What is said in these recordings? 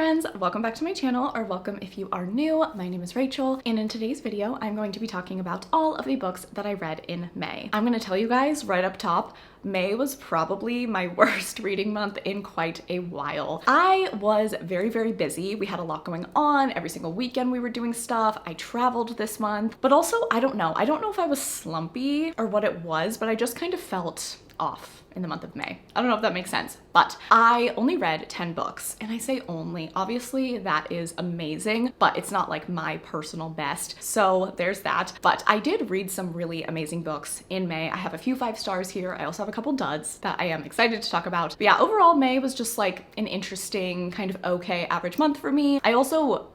friends, welcome back to my channel, or welcome if you are new. My name is Rachel, and in today's video, I'm going to be talking about all of the books that I read in May. I'm gonna tell you guys right up top, May was probably my worst reading month in quite a while. I was very, very busy. We had a lot going on. Every single weekend we were doing stuff. I traveled this month, but also, I don't know if I was slumpy or what it was, but I just kind of felt off in the month of May. I don't know if that makes sense, but I only read 10 books, and I say only, obviously that is amazing, but it's not like my personal best, so there's that. But I did read some really amazing books in May. I have a few 5 stars here. I also have a couple duds that I am excited to talk about. But yeah, overall May was just like an interesting, kind of okay average month for me. I also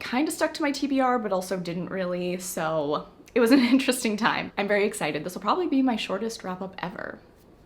kind of stuck to my TBR, but also didn't really, so it was an interesting time. I'm very excited. This will probably be my shortest wrap up ever.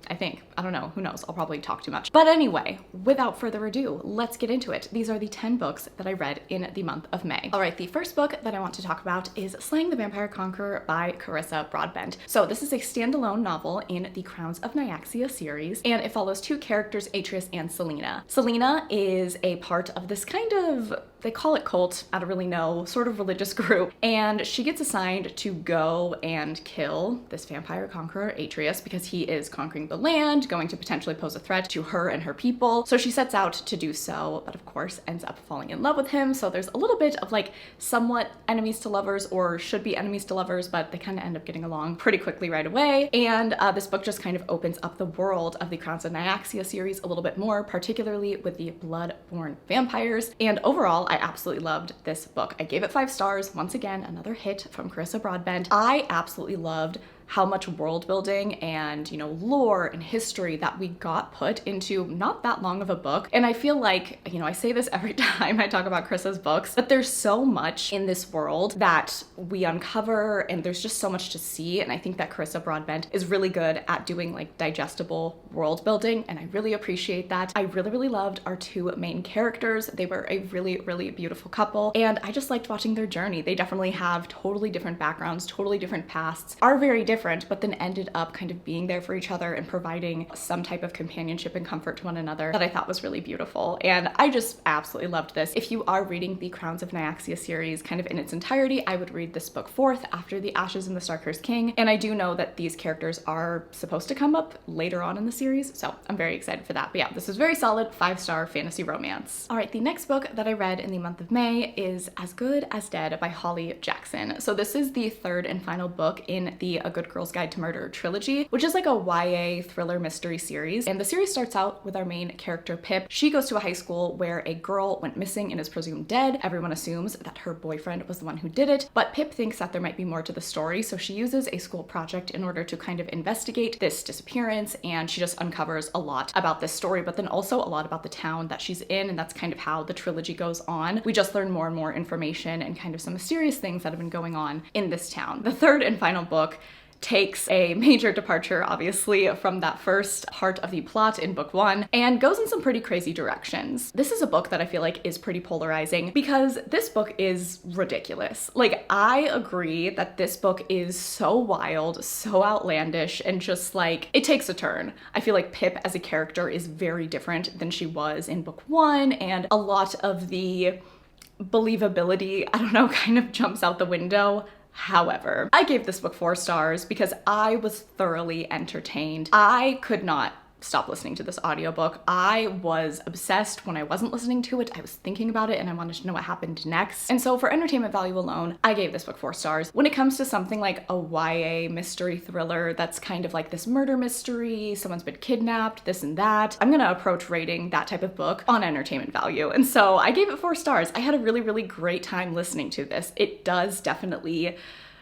I think. I don't know. Who knows? I'll probably talk too much. But anyway, without further ado, let's get into it. These are the 10 books that I read in the month of May. All right, the first book that I want to talk about is Slaying the Vampire Conqueror by Carissa Broadbent. So this is a standalone novel in the Crowns of Nyaxia series, and it follows 2 characters, Atreus and Selena. Selena is a part of this kind of, they call it cult, I don't really know, sort of religious group, and she gets assigned to go and kill this vampire conqueror, Atreus, because he is conquering the land, going to potentially pose a threat to her and her people. So she sets out to do so, but of course ends up falling in love with him. So there's a little bit of like somewhat enemies to lovers, or should be enemies to lovers, but they kind of end up getting along pretty quickly right away. And this book just kind of opens up the world of the Crowns of Nyaxia series a little bit more, particularly with the blood-born vampires. And overall, I absolutely loved this book. I gave it 5 stars. Once again, another hit from Carissa Broadbent. I absolutely loved how much world building and, you know, lore and history that we got put into not that long of a book. And I feel like, you know, I say this every time I talk about Carissa's books, but there's so much in this world that we uncover, and there's just so much to see. And I think that Carissa Broadbent is really good at doing like digestible world building, and I really appreciate that. I really, really loved our 2 main characters. They were a really, really beautiful couple, and I just liked watching their journey. They definitely have totally different backgrounds, totally different pasts, are very different, but then ended up kind of being there for each other and providing some type of companionship and comfort to one another that I thought was really beautiful. And I just absolutely loved this. If you are reading the Crowns of Nyaxia series kind of in its entirety, I would read this book 4th after The Ashes and the Starcursed King. And I do know that these characters are supposed to come up later on in the series, so I'm very excited for that. But yeah, this is very solid 5-star fantasy romance. All right, the next book that I read in the month of May is As Good as Dead by Holly Jackson. So this is the 3rd and final book in the A Good Girl's Guide to Murder trilogy, which is like a YA thriller mystery series. And the series starts out with our main character, Pip. She goes to a high school where a girl went missing and is presumed dead. Everyone assumes that her boyfriend was the one who did it, but Pip thinks that there might be more to the story, so she uses a school project in order to kind of investigate this disappearance, and she just uncovers a lot about this story, but then also a lot about the town that she's in, and that's kind of how the trilogy goes on. We just learn more and more information and kind of some mysterious things that have been going on in this town. The 3rd and final book takes a major departure, obviously, from that first part of the plot in book 1 and goes in some pretty crazy directions. This is a book that I feel like is pretty polarizing because this book is ridiculous. Like, I agree that this book is so wild, so outlandish, and just like, it takes a turn. I feel like Pip as a character is very different than she was in book 1, and a lot of the believability, I don't know, kind of jumps out the window. However, I gave this book 4 stars because I was thoroughly entertained. I could not stop listening to this audiobook. I was obsessed when I wasn't listening to it. I was thinking about it and I wanted to know what happened next. And so for entertainment value alone, I gave this book 4 stars. When it comes to something like a YA mystery thriller that's kind of like this murder mystery, someone's been kidnapped, this and that, I'm gonna approach rating that type of book on entertainment value. And so I gave it 4 stars. I had a really, really great time listening to this. It does definitely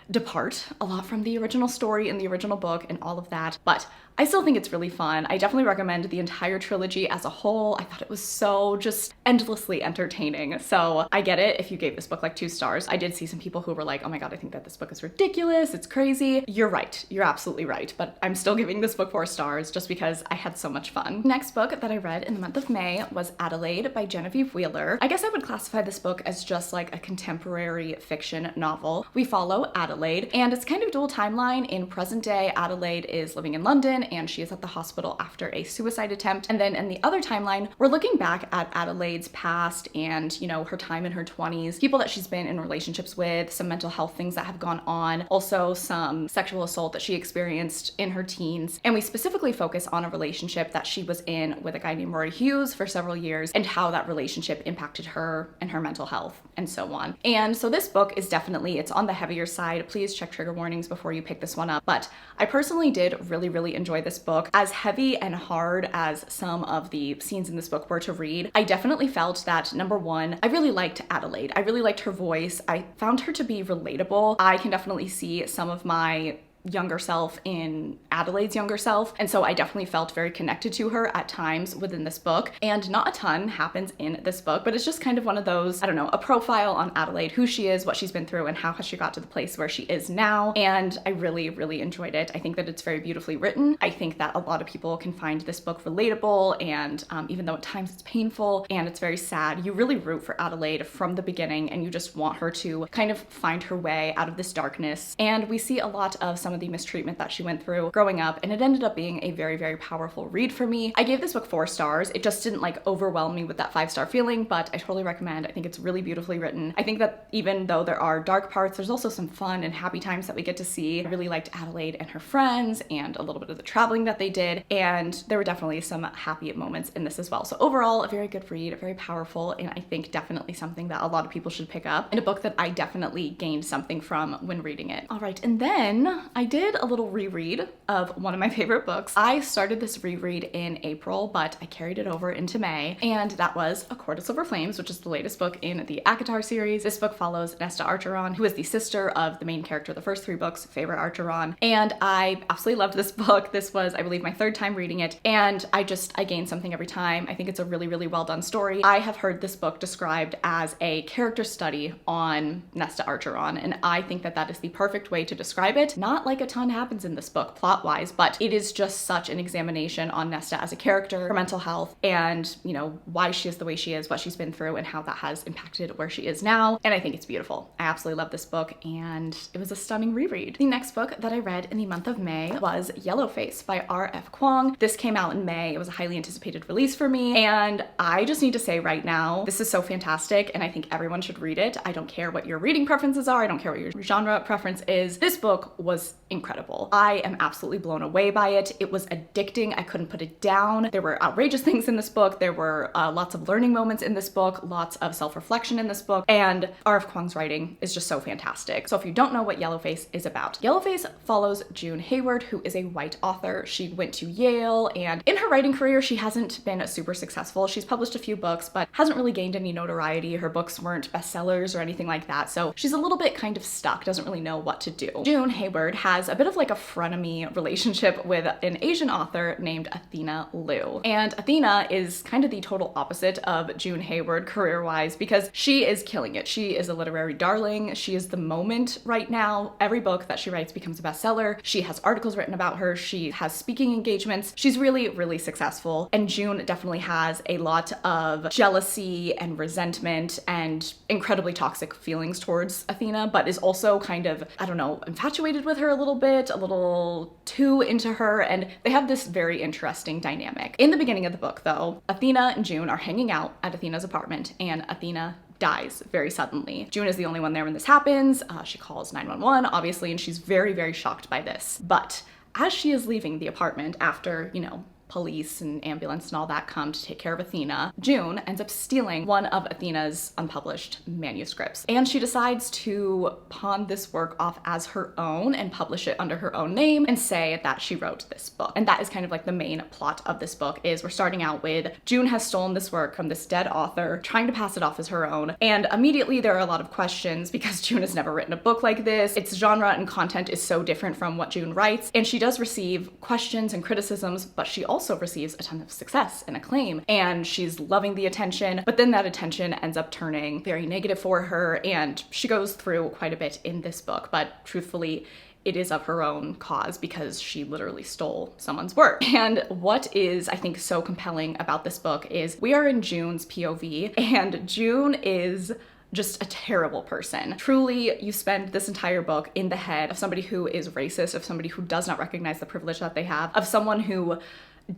depart a lot from the original story and the original book and all of that, but I still think it's really fun. I definitely recommend the entire trilogy as a whole. I thought it was so just endlessly entertaining. So I get it if you gave this book like 2 stars. I did see some people who were like, oh my god, I think that this book is ridiculous, it's crazy. You're right, you're absolutely right, but I'm still giving this book 4 stars just because I had so much fun. Next book that I read in the month of May was Adelaide by Genevieve Wheeler. I guess I would classify this book as just like a contemporary fiction novel. We follow Adelaide, and it's kind of dual timeline. In present day, Adelaide is living in London, and she is at the hospital after a suicide attempt. And then in the other timeline, we're looking back at Adelaide's past and, you know, her time in her 20s, people that she's been in relationships with, some mental health things that have gone on, also some sexual assault that she experienced in her teens. And we specifically focus on a relationship that she was in with a guy named Rory Hughes for several years and how that relationship impacted her and her mental health and so on. And so this book is definitely, it's on the heavier side. Please check trigger warnings before you pick this one up. But I personally did really enjoy this book. As heavy and hard as some of the scenes in this book were to read, I definitely felt that, number one, I really liked Adelaide. I really liked her voice. I found her to be relatable. I can definitely see some of my younger self in Adelaide's younger self, and so I definitely felt very connected to her at times within this book. And not a ton happens in this book, but it's just kind of one of those, I don't know, a profile on Adelaide, who she is, what she's been through, and how has she got to the place where she is now. And I really enjoyed it. I think that it's very beautifully written. I think that a lot of people can find this book relatable, and even though at times it's painful and it's very sad, you really root for Adelaide from the beginning, and you just want her to kind of find her way out of this darkness. And we see a lot of some of the mistreatment that she went through growing up, and it ended up being a very powerful read for me. I gave this book 4 stars. It just didn't like overwhelm me with that 5-star feeling, but I totally recommend. I think it's really beautifully written. I think that even though there are dark parts, there's also some fun and happy times that we get to see. I really liked Adelaide and her friends and a little bit of the traveling that they did, and there were definitely some happy moments in this as well. So overall, a very good read, very powerful, and I think definitely something that a lot of people should pick up, and a book that I definitely gained something from when reading it. All right, and then I did a little reread of one of my favorite books. I started this reread in April, but I carried it over into May, and that was A Court of Silver Flames, which is the latest book in the ACOTAR series. This book follows Nesta Archeron, who is the sister of the main character of the first 3 books, Feyre Archeron, and I absolutely loved this book. This was, I believe, my 3rd time reading it, and I gained something every time. I think it's a really well done story. I have heard this book described as a character study on Nesta Archeron, and I think that that is the perfect way to describe it. Not like a ton happens in this book plot-wise, but it is just such an examination on Nesta as a character, her mental health, and, you know, why she is the way she is, what she's been through, and how that has impacted where she is now. And I think it's beautiful. I absolutely love this book, and it was a stunning reread. The next book that I read in the month of May was Yellowface by R.F. Kuang. This came out in May. It was a highly anticipated release for me, and I just need to say right now, this is so fantastic, and I think everyone should read it. I don't care what your reading preferences are. I don't care what your genre preference is. This book was incredible. I am absolutely blown away by it. It was addicting. I couldn't put it down. There were outrageous things in this book. There were lots of learning moments in this book, lots of self-reflection in this book, and R.F. Kuang's writing is just so fantastic. So if you don't know what Yellowface is about, Yellowface follows June Hayward, who is a white author. She went to Yale, and in her writing career, she hasn't been super successful. She's published a few books, but hasn't really gained any notoriety. Her books weren't bestsellers or anything like that, so she's a little bit kind of stuck, doesn't really know what to do. June Hayward has a bit of like a frenemy relationship with an Asian author named Athena Liu. And Athena is kind of the total opposite of June Hayward career-wise, because she is killing it. She is a literary darling. She is the moment right now. Every book that she writes becomes a bestseller. She has articles written about her. She has speaking engagements. She's really successful. And June definitely has a lot of jealousy and resentment and incredibly toxic feelings towards Athena, but is also kind of, I don't know, infatuated with her a little bit, a little too into her, and they have this very interesting dynamic. In the beginning of the book, though, Athena and June are hanging out at Athena's apartment, and Athena dies very suddenly. June is the only one there when this happens. She calls 911, obviously, and she's very shocked by this. But as she is leaving the apartment after, you know, police and ambulance and all that come to take care of Athena, June ends up stealing one of Athena's unpublished manuscripts. And she decides to pawn this work off as her own and publish it under her own name and say that she wrote this book. And that is kind of like the main plot of this book. Is we're starting out with June has stolen this work from this dead author, trying to pass it off as her own. And immediately there are a lot of questions because June has never written a book like this. Its genre and content is so different from what June writes. And she does receive questions and criticisms, but she also receives a ton of success and acclaim, and she's loving the attention, but then that attention ends up turning very negative for her, and she goes through quite a bit in this book, but truthfully, it is of her own cause because she literally stole someone's work. And what is, I think, so compelling about this book is we are in June's POV, and June is just a terrible person. Truly, you spend this entire book in the head of somebody who is racist, of somebody who does not recognize the privilege that they have, of someone who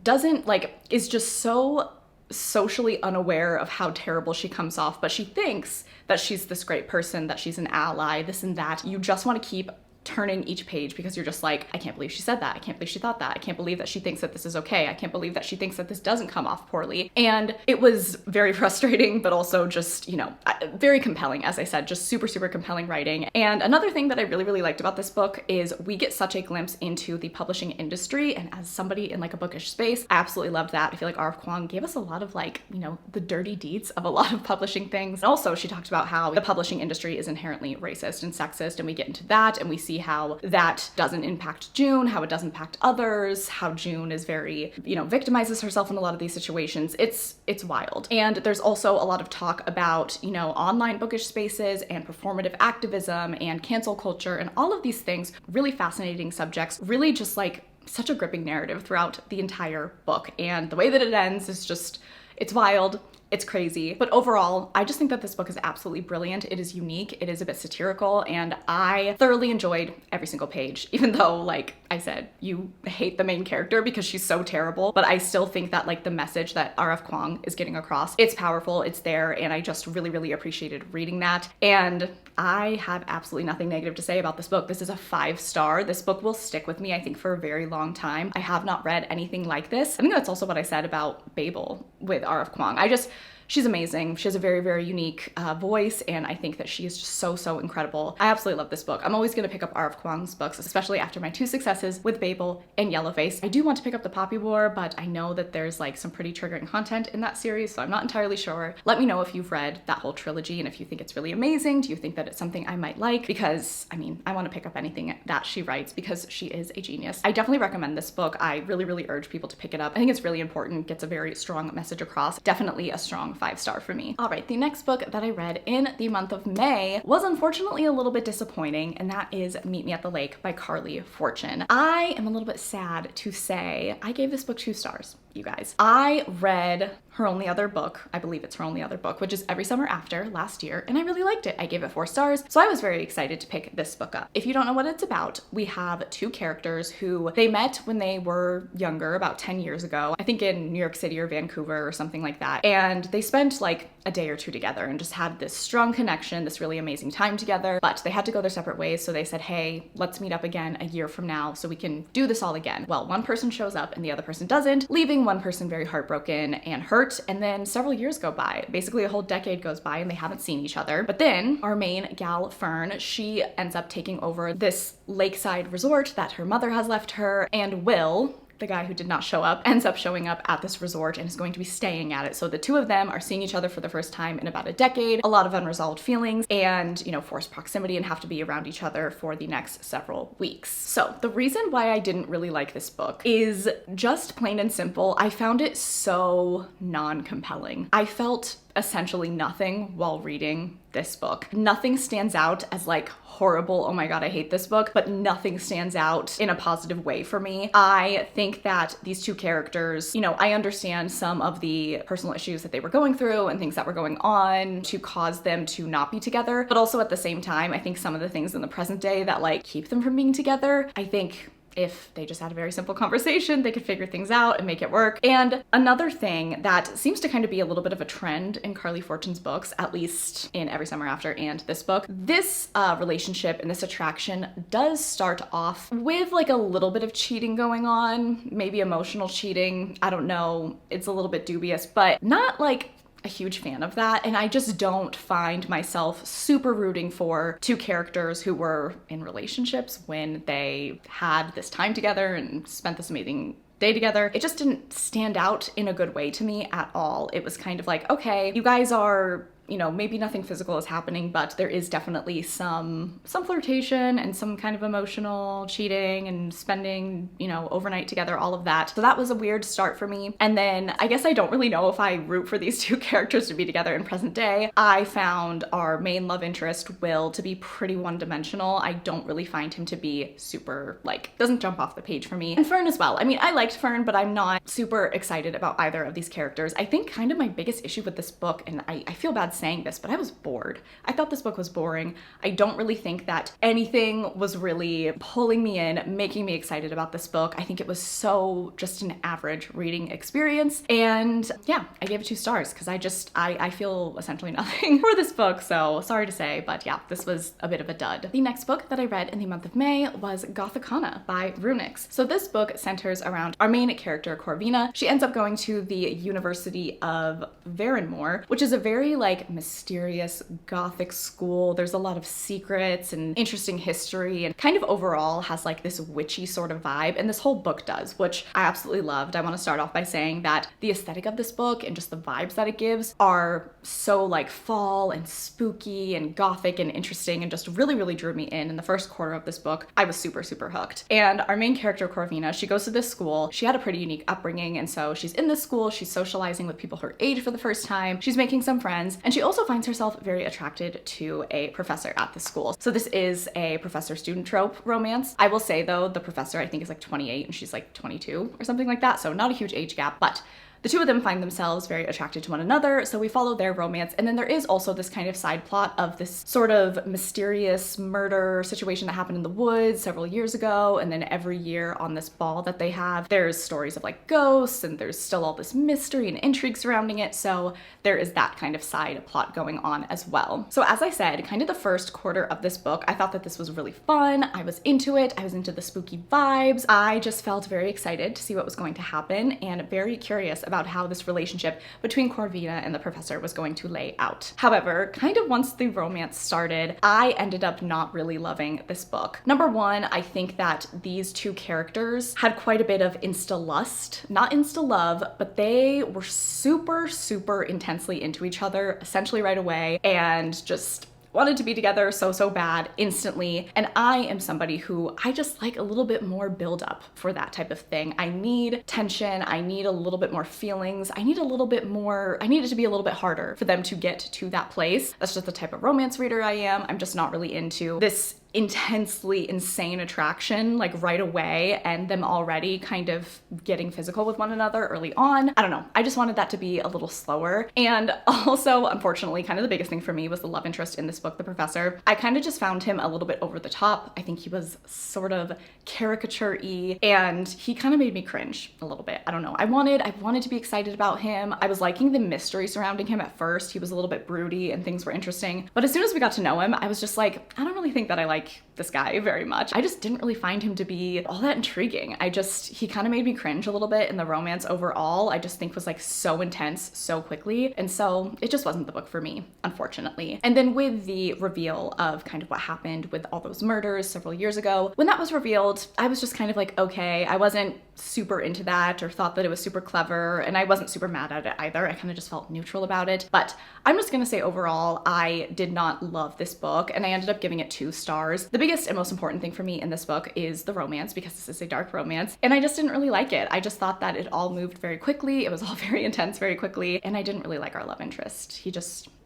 doesn't, like, is just so socially unaware of how terrible she comes off, but she thinks that she's this great person, that she's an ally, this and that. You just want to keep turning each page because you're just like, I can't believe she said that. I can't believe she thought that. I can't believe that she thinks that this is okay. I can't believe that she thinks that this doesn't come off poorly. And it was very frustrating, but also just, you know, very compelling. As I said, just super, super compelling writing. And another thing that I really, really liked about this book is we get such a glimpse into the publishing industry. And as somebody in like a bookish space, I absolutely loved that. I feel like R.F. Kuang gave us a lot of like, you know, the dirty deeds of a lot of publishing things. And also she talked about how the publishing industry is inherently racist and sexist. And we get into that and we see how that doesn't impact June, how it does impact others, how June is very, you know, victimizes herself in a lot of these situations. It's wild. And there's also a lot of talk about, you know, online bookish spaces and performative activism and cancel culture and all of these things, really fascinating subjects, really just like such a gripping narrative throughout the entire book. And the way that it ends is just, it's wild. It's crazy. But overall, I just think that this book is absolutely brilliant. It is unique, it is a bit satirical, and I thoroughly enjoyed every single page, even though, like I said, you hate the main character because she's so terrible, but I still think that like the message that R.F. Kuang is getting across, it's powerful, it's there, and I just really, really appreciated reading that. And I have absolutely nothing negative to say about this book. This is a 5-star. This book will stick with me, I think, for a very long time. I have not read anything like this. I think that's also what I said about Babel with R.F. Kuang. She's amazing. She has a very, very unique voice, and I think that she is just so, so incredible. I absolutely love this book. I'm always gonna pick up R.F. Kuang's books, especially after my 2 successes with Babel and Yellowface. I do want to pick up The Poppy War, but I know that there's like some pretty triggering content in that series, so I'm not entirely sure. Let me know if you've read that whole trilogy and if you think it's really amazing. Do you think that it's something I might like? Because, I mean, I want to pick up anything that she writes because she is a genius. I definitely recommend this book. I really, really urge people to pick it up. I think it's really important, gets a very strong message across. Definitely a strong 5-star for me. All right, the next book that I read in the month of May was unfortunately a little bit disappointing, and that is Meet Me at the Lake by Carly Fortune. I am a little bit sad to say I gave this book 2 stars, you guys. I read her only other book, I believe it's her only other book, which is Every Summer After last year, and I really liked it. I gave it 4 stars, so I was very excited to pick this book up. If you don't know what it's about, we have 2 characters who they met when they were younger, about 10 years ago, I think in New York City or Vancouver or something like that, and they spent like a day or 2 together and just had this strong connection, this really amazing time together, but they had to go their separate ways, so they said, hey, let's meet up again a year from now so we can do this all again. Well, one person shows up and the other person doesn't, leaving one person very heartbroken and hurt, and then several years go by. Basically a whole decade goes by and they haven't seen each other. But then our main gal, Fern, she ends up taking over this lakeside resort that her mother has left her, and Will, the guy who did not show up, ends up showing up at this resort and is going to be staying at it. So the 2 of them are seeing each other for the first time in about a decade, a lot of unresolved feelings, and, you know, forced proximity and have to be around each other for the next several weeks. So the reason why I didn't really like this book is just plain and simple. I found it so non-compelling. I felt essentially nothing while reading this book. Nothing stands out as like horrible, oh my god, I hate this book, but nothing stands out in a positive way for me. I think that these 2 characters, you know, I understand some of the personal issues that they were going through and things that were going on to cause them to not be together, but also at the same time, I think some of the things in the present day that like keep them from being together, I think if they just had a very simple conversation, they could figure things out and make it work. And another thing that seems to kind of be a little bit of a trend in Carly Fortune's books, at least in Every Summer After and this book, this relationship and this attraction does start off with like a little bit of cheating going on, maybe emotional cheating. I don't know, it's a little bit dubious, but not like a huge fan of that, and I just don't find myself super rooting for 2 characters who were in relationships when they had this time together and spent this amazing day together. It just didn't stand out in a good way to me at all. It was kind of like, okay, you guys are, you know, maybe nothing physical is happening, but there is definitely some flirtation and some kind of emotional cheating and spending, you know, overnight together, all of that. So that was a weird start for me. And then I guess I don't really know if I root for these 2 characters to be together in present day. I found our main love interest, Will, to be pretty one-dimensional. I don't really find him to be super, like, doesn't jump off the page for me. And Fern as well. I mean, I liked Fern, but I'm not super excited about either of these characters. I think kind of my biggest issue with this book, and I feel bad saying this, but I was bored. I thought this book was boring. I don't really think that anything was really pulling me in, making me excited about this book. I think it was so just an average reading experience. And yeah, I gave it 2 stars because I feel essentially nothing for this book. So sorry to say, but yeah, this was a bit of a dud. The next book that I read in the month of May was Gothicana by Runix. So this book centers around our main character, Corvina. She ends up going to the University of Varenmore, which is a very like mysterious Gothic school. There's a lot of secrets and interesting history, and kind of overall has like this witchy sort of vibe, and this whole book does, which I absolutely loved. I want to start off by saying that the aesthetic of this book and just the vibes that it gives are so like fall and spooky and gothic and interesting, and just really, really drew me in the first quarter of this book. I was super, super hooked. And our main character, Corvina, she goes to this school. She had a pretty unique upbringing, and so she's in this school, she's socializing with people her age for the first time, she's making some friends, and she also finds herself very attracted to a professor at the school. So this is a professor-student trope romance. I will say though, the professor I think is like 28 and she's like 22 or something like that, so not a huge age gap, but the two of them find themselves very attracted to one another, so we follow their romance. And then there is also this kind of side plot of this sort of mysterious murder situation that happened in the woods several years ago, and then every year on this ball that they have, there's stories of like ghosts, and there's still all this mystery and intrigue surrounding it, so there is that kind of side plot going on as well. So as I said, kind of the first quarter of this book, I thought that this was really fun. I was into it. I was into the spooky vibes. I just felt very excited to see what was going to happen, and very curious about how this relationship between Corvina and the professor was going to lay out. However, kind of once the romance started, I ended up not really loving this book. Number one, I think that these two characters had quite a bit of insta-lust, not insta-love, but they were super, super intensely into each other essentially right away, and just wanted to be together so bad instantly. And I am somebody who I just like a little bit more build up for that type of thing. I need tension. I need a little bit more feelings. I need a little bit more, I need it to be a little bit harder for them to get to that place. That's just the type of romance reader I am. I'm just not really into this intensely insane attraction like right away and them already kind of getting physical with one another early on. I don't know. I just wanted that to be a little slower. And also, unfortunately, kind of the biggest thing for me was the love interest in this book, the professor. I kind of just found him a little bit over the top. I think he was sort of caricature-y, and he kind of made me cringe a little bit. I don't know. I wanted to be excited about him. I was liking the mystery surrounding him at first. He was a little bit broody and things were interesting. But as soon as we got to know him, I was just like, I don't really think that I like this guy very much. I just didn't really find him to be all that intriguing. He kind of made me cringe a little bit, in the romance overall I just think was like so intense so quickly, and so it just wasn't the book for me, unfortunately. And then with the reveal of kind of what happened with all those murders several years ago, when that was revealed, I was just kind of like, okay, I wasn't super into that or thought that it was super clever, and I wasn't super mad at it either. I kind of just felt neutral about it. But I'm just gonna say overall, I did not love this book, and I ended up giving it 2 stars. The biggest and most important thing for me in this book is the romance, because this is a dark romance, and I just didn't really like it. I just thought that it all moved very quickly. It was all very intense very quickly, and I didn't really like our love interest.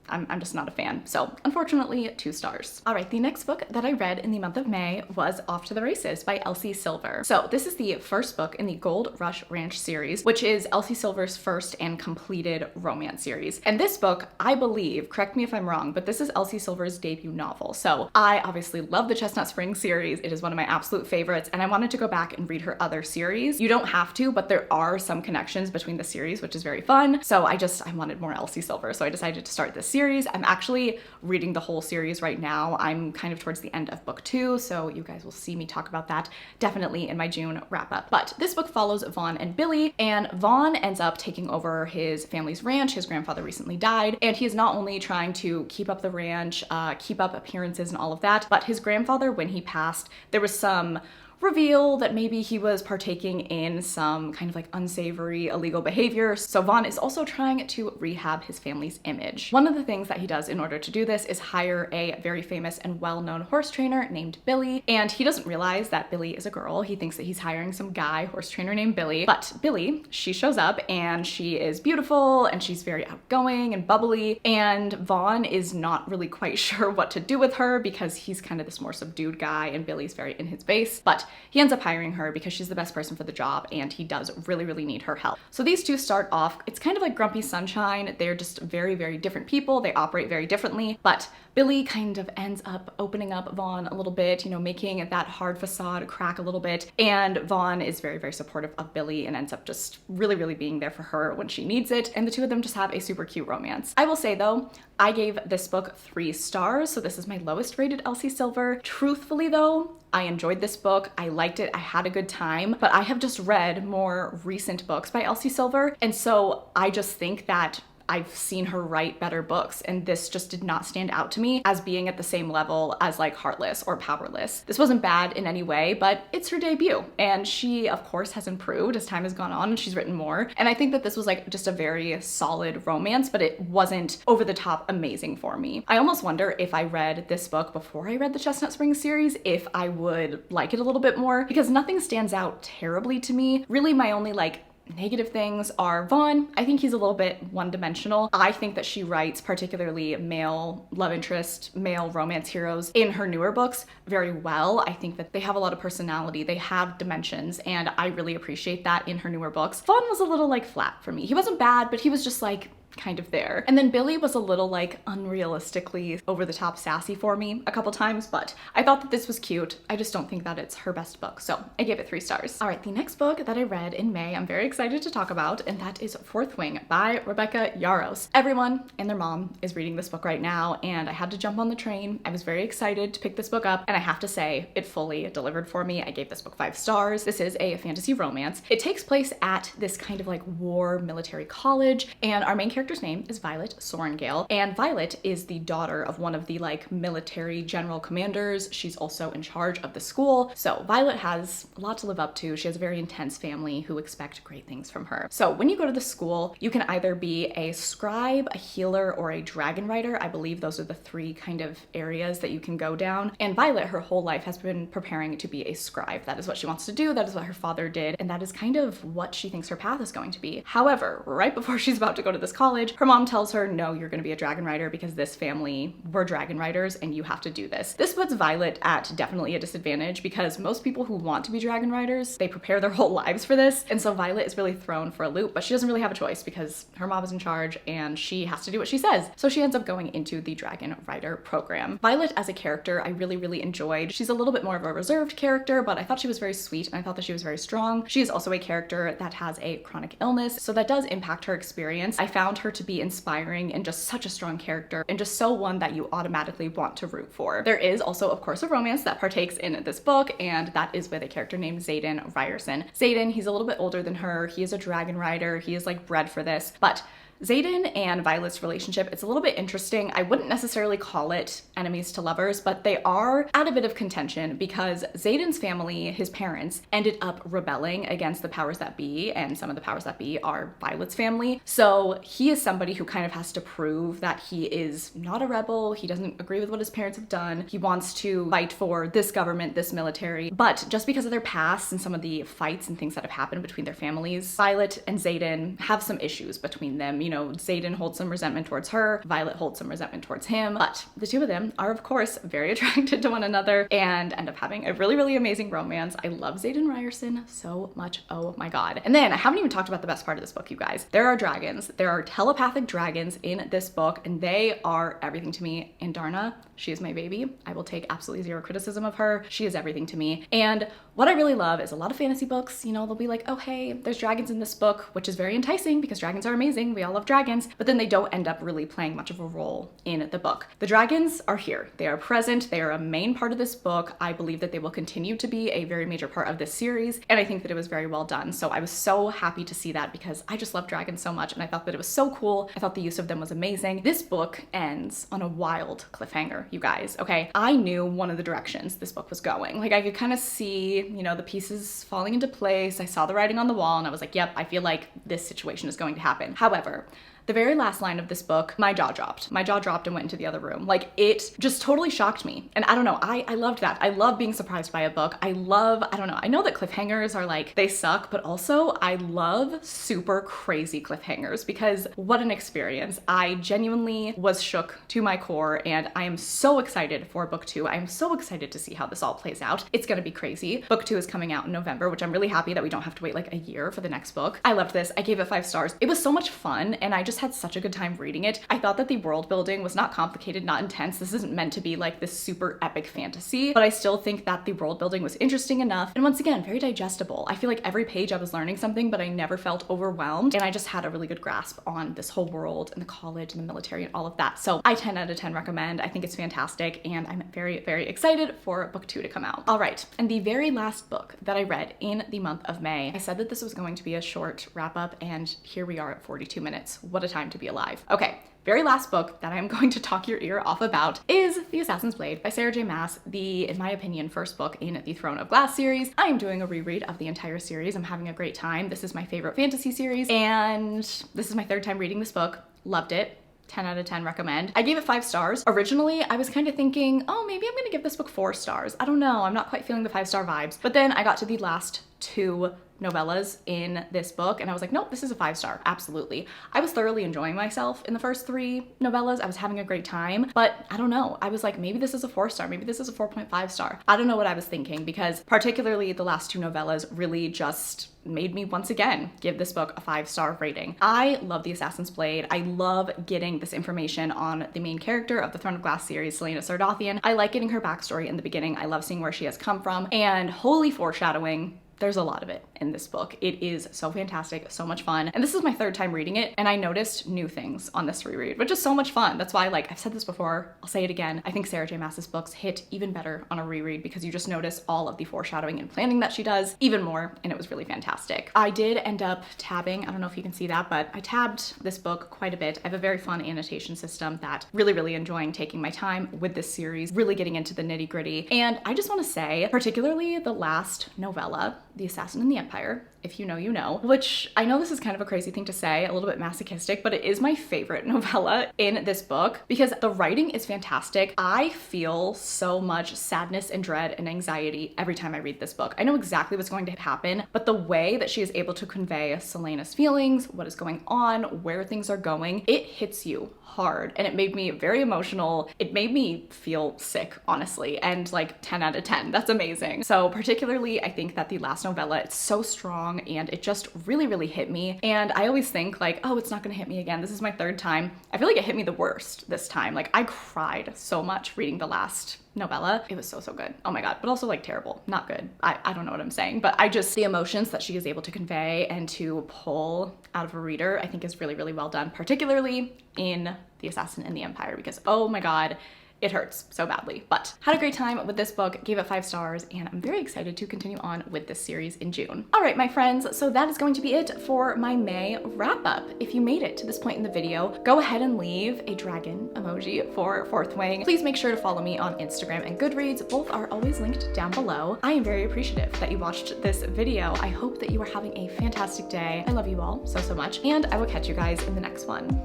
I'm just not a fan. So unfortunately, 2 stars. All right, the next book that I read in the month of May was Off to the Races by Elsie Silver. So this is the first book in the Gold Rush Ranch series, which is Elsie Silver's first and completed romance series. And this book, I believe, correct me if I'm wrong, but this is Elsie Silver's debut novel. So I obviously love the Chestnut Springs series. It is one of my absolute favorites, and I wanted to go back and read her other series. You don't have to, but there are some connections between the series, which is very fun. So I wanted more Elsie Silver, so I decided to start this series. I'm actually reading the whole series right now. I'm kind of towards the end of book 2, so you guys will see me talk about that definitely in my June wrap up. But this book follows Vaughn and Billy, and Vaughn ends up taking over his family's ranch. His grandfather recently died, and he is not only trying to keep up the ranch, keep up appearances and all of that, but his grandfather, when he passed, there was some reveal that maybe he was partaking in some kind of like unsavory illegal behavior. So Vaughn is also trying to rehab his family's image. One of the things that he does in order to do this is hire a very famous and well-known horse trainer named Billy, and he doesn't realize that Billy is a girl. He thinks that he's hiring some guy horse trainer named Billy, but Billy, she shows up and she is beautiful and she's very outgoing and bubbly, and Vaughn is not really quite sure what to do with her because he's kind of this more subdued guy and Billy's very in his face. But but he ends up hiring her because she's the best person for the job and he does really, really need her help. So these two start off, it's kind of like Grumpy Sunshine. They're just very, very different people. They operate very differently, but Billy kind of ends up opening up Vaughn a little bit, you know, making that hard facade crack a little bit. And Vaughn is very, very supportive of Billy and ends up just really, really being there for her when she needs it. And the two of them just have a super cute romance. I will say though, I gave this book 3 stars, so this is my lowest rated Elsie Silver. Truthfully though, I enjoyed this book. I liked it. I had a good time, but I have just read more recent books by Elsie Silver. And so I just think that I've seen her write better books, and this just did not stand out to me as being at the same level as like Heartless or Powerless. This wasn't bad in any way, but it's her debut, and she of course has improved as time has gone on and she's written more. And I think that this was like just a very solid romance, but it wasn't over the top amazing for me. I almost wonder if I read this book before I read the Chestnut Springs series, if I would like it a little bit more, because nothing stands out terribly to me. Really, my only like negative things are Vaughn. I think he's a little bit one-dimensional. I think that she writes particularly male love interest, male romance heroes in her newer books very well. I think that they have a lot of personality, they have dimensions, and I really appreciate that in her newer books. Vaughn was a little like flat for me. He wasn't bad, but he was just like kind of there. And then Billy was a little like unrealistically over the top sassy for me a couple times, but I thought that this was cute. I just don't think that it's her best book, so I gave it 3 stars. All right, the next book that I read in May, I'm very excited to talk about, and that is Fourth Wing by Rebecca Yarros. Everyone and their mom is reading this book right now, and I had to jump on the train. I was very excited to pick this book up, and I have to say, it fully delivered for me. I gave this book 5 stars. This is a fantasy romance. It takes place at this kind of like war military college, and our main character's name is Violet Sorengale, and Violet is the daughter of one of the like military general commanders. She's also in charge of the school, so Violet has a lot to live up to. She has a very intense family who expect great things from her. So when you go to the school, you can either be a scribe, a healer, or a dragon rider. I believe those are the 3 kind of areas that you can go down, and Violet her whole life has been preparing to be a scribe. That is what she wants to do, that is what her father did, and that is kind of what she thinks her path is going to be. However, right before she's about to go to this college, her mom tells her, no, you're gonna be a dragon rider because this family, we're dragon riders and you have to do this. This puts Violet at definitely a disadvantage because most people who want to be dragon riders, they prepare their whole lives for this. And so Violet is really thrown for a loop, but she doesn't really have a choice because her mom is in charge and she has to do what she says. So she ends up going into the dragon rider program. Violet as a character, I really, really enjoyed. She's a little bit more of a reserved character, but I thought she was very sweet and I thought that she was very strong. She is also a character that has a chronic illness, so that does impact her experience. I found her to be inspiring and just such a strong character and just so one that you automatically want to root for. There is also, of course, a romance that partakes in this book, and that is with a character named Xaden Ryerson. Xaden, he's a little bit older than her. He is a dragon rider. He is like bred for this, but Xaden and Violet's relationship, it's a little bit interesting. I wouldn't necessarily call it enemies to lovers, but they are at a bit of contention because Xaden's family, his parents, ended up rebelling against the powers that be, and some of the powers that be are Violet's family. So he is somebody who kind of has to prove that he is not a rebel. He doesn't agree with what his parents have done. He wants to fight for this government, this military, but just because of their past and some of the fights and things that have happened between their families, Violet and Xaden have some issues between them. You know, Xaden holds some resentment towards her, Violet holds some resentment towards him, but the two of them are of course very attracted to one another and end up having a really, really amazing romance. I love Xaden Ryerson so much, oh my god. And then I haven't even talked about the best part of this book, you guys. There are dragons. There are telepathic dragons in this book, and they are everything to me. And Darna, she is my baby. I will take absolutely zero criticism of her. She is everything to me. And what I really love is a lot of fantasy books, you know, they'll be like, oh hey, there's dragons in this book, which is very enticing because dragons are amazing. We all love dragons, but then they don't end up really playing much of a role in the book. The dragons are here. They are present. They are a main part of this book. I believe that they will continue to be a very major part of this series, and I think that it was very well done. So I was so happy to see that because I just love dragons so much, and I thought that it was so cool. I thought the use of them was amazing. This book ends on a wild cliffhanger, you guys, okay? I knew one of the directions this book was going. Like I could kind of see, you know, the pieces falling into place. I saw the writing on the wall and I was like, yep, I feel like this situation is going to happen. However, The very last line of this book, my jaw dropped. My jaw dropped and went into the other room. Like, it just totally shocked me. And I don't know, I loved that. I love being surprised by a book. I don't know, I know that cliffhangers are like, they suck, but also I love super crazy cliffhangers because what an experience. I genuinely was shook to my core, and I am so excited for book 2. I am so excited to see how this all plays out. It's gonna be crazy. Book 2 is coming out in November, which I'm really happy that we don't have to wait like a year for the next book. I loved this. I gave it 5 stars. It was so much fun, and I just had such a good time reading it. I thought that the world building was not complicated, not intense. This isn't meant to be like this super epic fantasy, but I still think that the world building was interesting enough. And once again, very digestible. I feel like every page I was learning something, but I never felt overwhelmed. And I just had a really good grasp on this whole world and the college and the military and all of that. So I 10 out of 10 recommend. I think it's fantastic, and I'm very, very excited for book 2 to come out. All right, and the very last book that I read in the month of May, I said that this was going to be a short wrap up, and here we are at 42 minutes. What a time to be alive. Okay. Very last book that I'm going to talk your ear off about is The Assassin's Blade by Sarah J Maas, the, in my opinion, first book in the Throne of Glass series. I am doing a reread of the entire series. I'm having a great time. This is my favorite fantasy series, and this is my 3rd time reading this book. Loved it. 10 out of 10 recommend. I gave it 5 stars. Originally, I was kind of thinking, oh, maybe I'm gonna give this book 4 stars. I don't know, I'm not quite feeling the 5-star vibes. But then I got to the last 2 novellas in this book, and I was like, nope, this is a 5-star, absolutely. I was thoroughly enjoying myself in the first 3 novellas. I was having a great time, but I don't know. I was like, maybe this is a 4-star, maybe this is a 4.5 star. I don't know what I was thinking, because particularly the last 2 novellas really just made me once again give this book a 5-star rating. I love The Assassin's Blade. I love getting this information on the main character of the Throne of Glass series, Celaena Sardothien. I like getting her backstory in the beginning. I love seeing where she has come from, and holy foreshadowing. There's a lot of it in this book. It is so fantastic, so much fun. And this is my 3rd time reading it, and I noticed new things on this reread, which is so much fun. That's why, like, I've said this before, I'll say it again. I think Sarah J Maas's books hit even better on a reread because you just notice all of the foreshadowing and planning that she does even more, and it was really fantastic. I did end up tabbing, I don't know if you can see that, but I tabbed this book quite a bit. I have a very fun annotation system that really enjoying taking my time with this series, really getting into the nitty-gritty. And I just want to say, particularly the last novella, The Assassin and the Empire, if you know, you know, which I know this is kind of a crazy thing to say, a little bit masochistic, but it is my favorite novella in this book because the writing is fantastic. I feel so much sadness and dread and anxiety every time I read this book. I know exactly what's going to happen, but the way that she is able to convey Celaena's feelings, what is going on, where things are going, it hits you hard, and it made me very emotional. It made me feel sick, honestly, and like 10 out of 10. That's amazing. So particularly, I think that the last novella, it's so strong, and it just really hit me. And I always think like, oh, it's not gonna hit me again. This is my 3rd time. I feel like it hit me the worst this time. Like, I cried so much reading the last novella. It was so good. Oh my god. But also like terrible, not good. I don't know what I'm saying, but I just, the emotions that she is able to convey and to pull out of a reader, I think is really well done, particularly in The Assassin and the Empire, because oh my god, it hurts so badly. But had a great time with this book, gave it 5 stars, and I'm very excited to continue on with this series in June. All right, my friends, so that is going to be it for my May wrap up. If you made it to this point in the video, go ahead and leave a dragon emoji for Fourth Wing. Please make sure to follow me on Instagram and Goodreads. Both are always linked down below. I am very appreciative that you watched this video. I hope that you are having a fantastic day. I love you all so much, and I will catch you guys in the next one.